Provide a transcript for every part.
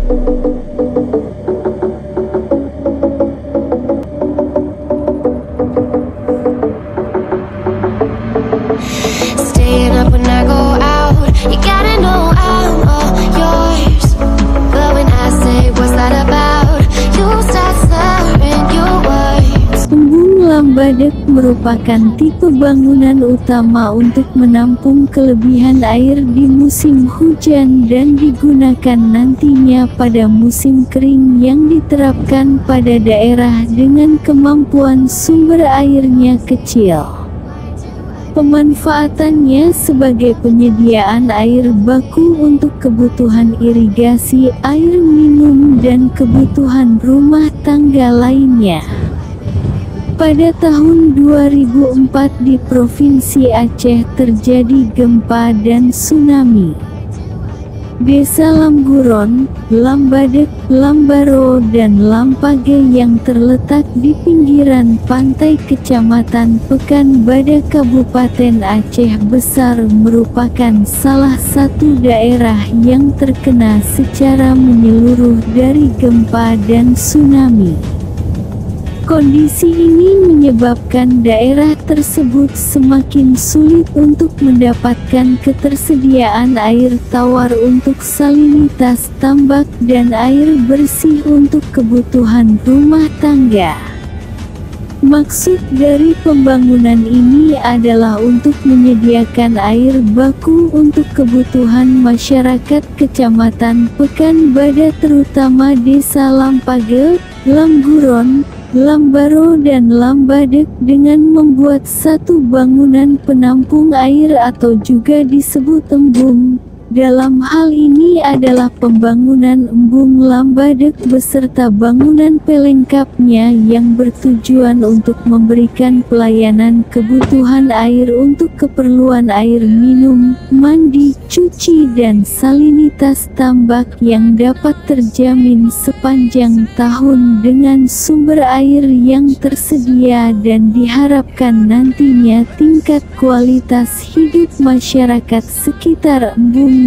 Staying up when I go out, you gotta know I'm all yours. But when I say what's that about, you start slurring your words. Embung Lambadek merupakan tipe bangunan utama untuk menampung kelebihan air di musim hujan dan digunakan nantinya pada musim kering yang diterapkan pada daerah dengan kemampuan sumber airnya kecil. Pemanfaatannya sebagai penyediaan air baku untuk kebutuhan irigasi, air minum dan kebutuhan rumah tangga lainnya. Pada tahun 2004 di Provinsi Aceh terjadi gempa dan tsunami. Desa Lamguron, Lambadek, Lambaro dan Lampage yang terletak di pinggiran pantai Kecamatan Pekanbadak Kabupaten Aceh Besar merupakan salah satu daerah yang terkena secara menyeluruh dari gempa dan tsunami. Kondisi ini menyebabkan daerah tersebut semakin sulit untuk mendapatkan ketersediaan air tawar untuk salinitas tambak dan air bersih untuk kebutuhan rumah tangga. Maksud dari pembangunan ini adalah untuk menyediakan air baku untuk kebutuhan masyarakat Kecamatan Pekanbadak terutama Desa Lampage, Lamguron, Lambaro dan Lambadek dengan membuat satu bangunan penampung air atau juga disebut embung. Dalam hal ini adalah pembangunan embung Lambadek beserta bangunan pelengkapnya yang bertujuan untuk memberikan pelayanan kebutuhan air untuk keperluan air minum, mandi, cuci dan salinitas tambak yang dapat terjamin sepanjang tahun dengan sumber air yang tersedia dan diharapkan nantinya tingkat kualitas hidup masyarakat sekitar embung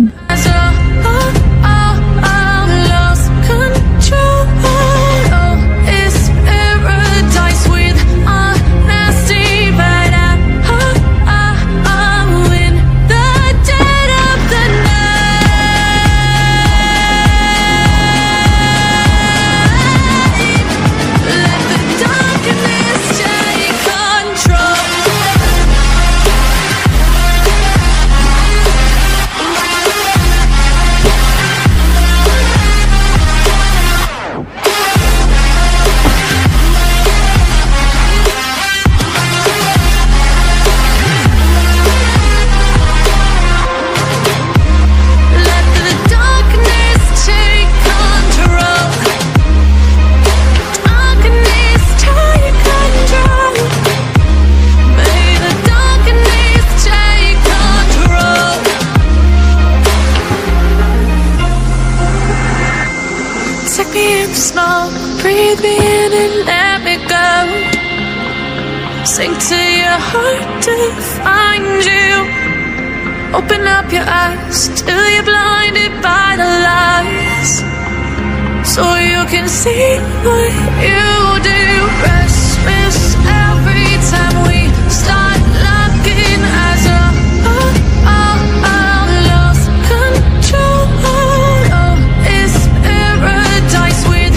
breathe me in and let me go. Sink to your heart to find you. Open up your eyes till you're blinded by the lies, so you can see what you do. Restless every time we start looking as a lost control. Oh, it's paradise with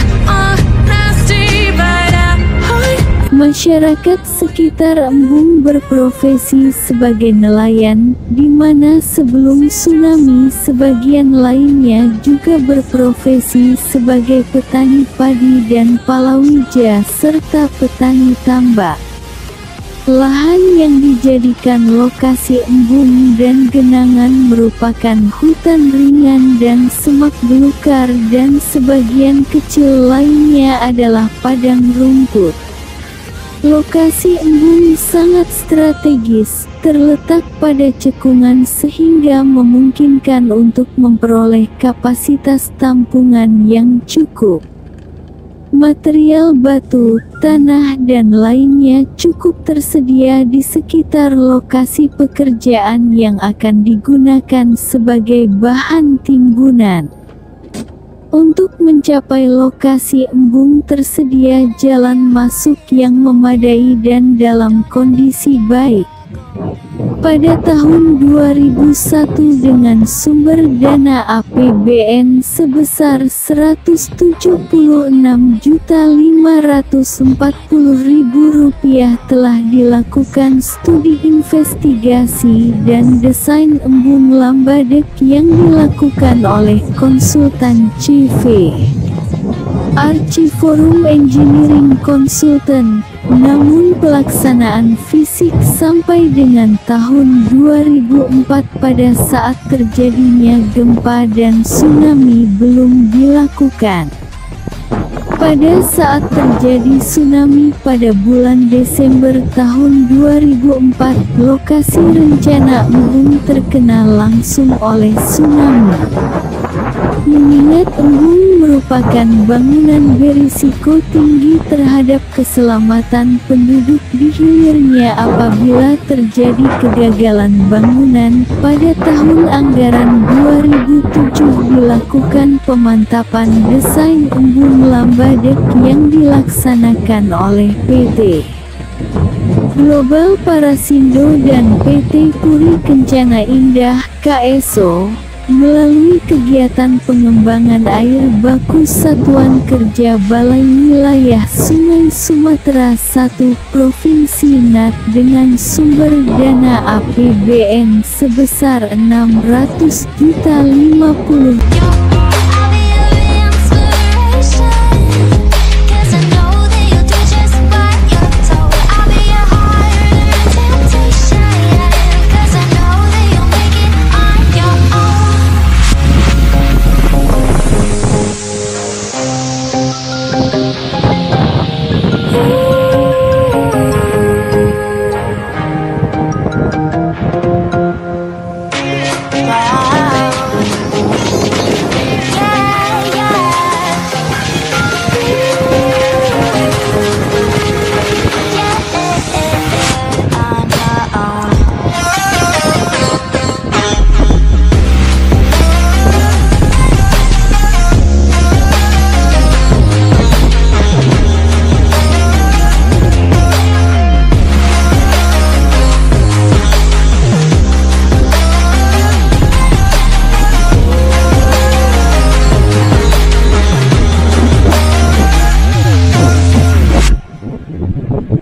masyarakat sekitar embung berprofesi sebagai nelayan, di mana sebelum tsunami sebagian lainnya juga berprofesi sebagai petani padi dan palawija serta petani tambak. Lahan yang dijadikan lokasi embung dan genangan merupakan hutan ringan dan semak belukar dan sebagian kecil lainnya adalah padang rumput. Lokasi embung sangat strategis, terletak pada cekungan sehingga memungkinkan untuk memperoleh kapasitas tampungan yang cukup. Material batu, tanah dan lainnya cukup tersedia di sekitar lokasi pekerjaan yang akan digunakan sebagai bahan timbunan. Untuk mencapai lokasi embung tersedia jalan masuk yang memadai dan dalam kondisi baik. Pada tahun 2001 dengan sumber dana APBN sebesar Rp176.540.000 telah dilakukan studi investigasi dan desain embung Lambadek yang dilakukan oleh konsultan CV Archiforum Engineering Consultant. Namun pelaksanaan fisik sampai dengan tahun 2004 pada saat terjadinya gempa dan tsunami belum dilakukan. Pada saat terjadi tsunami pada bulan Desember tahun 2004, lokasi rencana embung terkena langsung oleh tsunami. Mengingat embung merupakan bangunan berisiko tinggi terhadap keselamatan penduduk di hilirnya apabila terjadi kegagalan bangunan, pada tahun anggaran 2007 dilakukan pemantapan desain embung Lambadek yang dilaksanakan oleh PT Global Parasindo dan PT Puri Kencana Indah (KSO) melalui kegiatan pengembangan air baku Satuan Kerja Balai Wilayah Sungai Sumatera 1 Provinsi NAT dengan sumber dana APBN sebesar Rp600.050.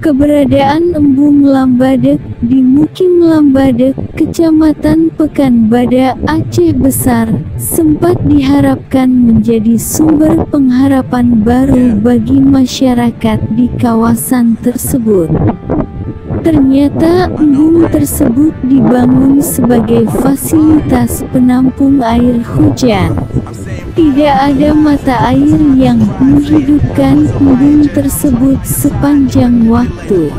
Keberadaan embung Lambadek di Mukim Lambadek, Kecamatan Pekanbadak, Aceh Besar, sempat diharapkan menjadi sumber pengharapan baru bagi masyarakat di kawasan tersebut. Ternyata embung tersebut dibangun sebagai fasilitas penampung air hujan. Tidak ada mata air yang menghidupkan embung tersebut sepanjang waktu.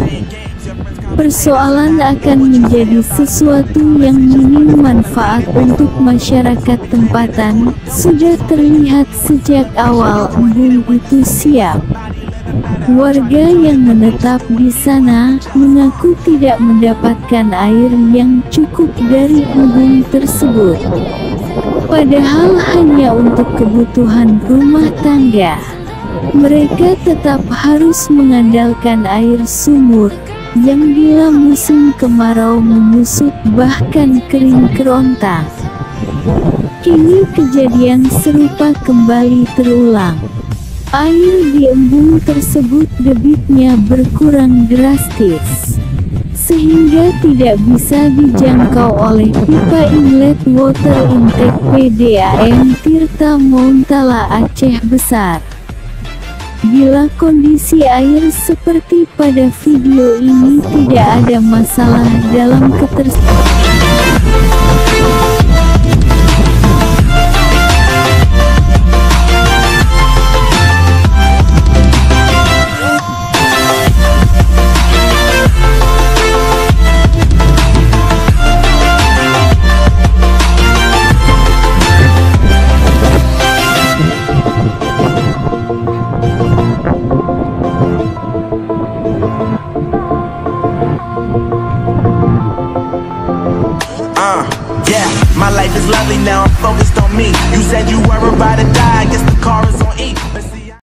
Persoalan akan menjadi sesuatu yang minim manfaat untuk masyarakat tempatan. Sudah terlihat sejak awal embung itu siap. Warga yang menetap di sana mengaku tidak mendapatkan air yang cukup dari embung tersebut. Padahal hanya untuk kebutuhan rumah tangga. Mereka tetap harus mengandalkan air sumur, yang bila musim kemarau menyusut bahkan kering kerontang. Kini kejadian serupa kembali terulang. Air di embung tersebut debitnya berkurang drastis, sehingga tidak bisa dijangkau oleh pipa inlet water intake PDAM Tirta Mountala Aceh Besar. Bila kondisi air seperti pada video ini, tidak ada masalah dalam ketersediaan. Yeah, my life is lovely now, I'm focused on me. You said you were about to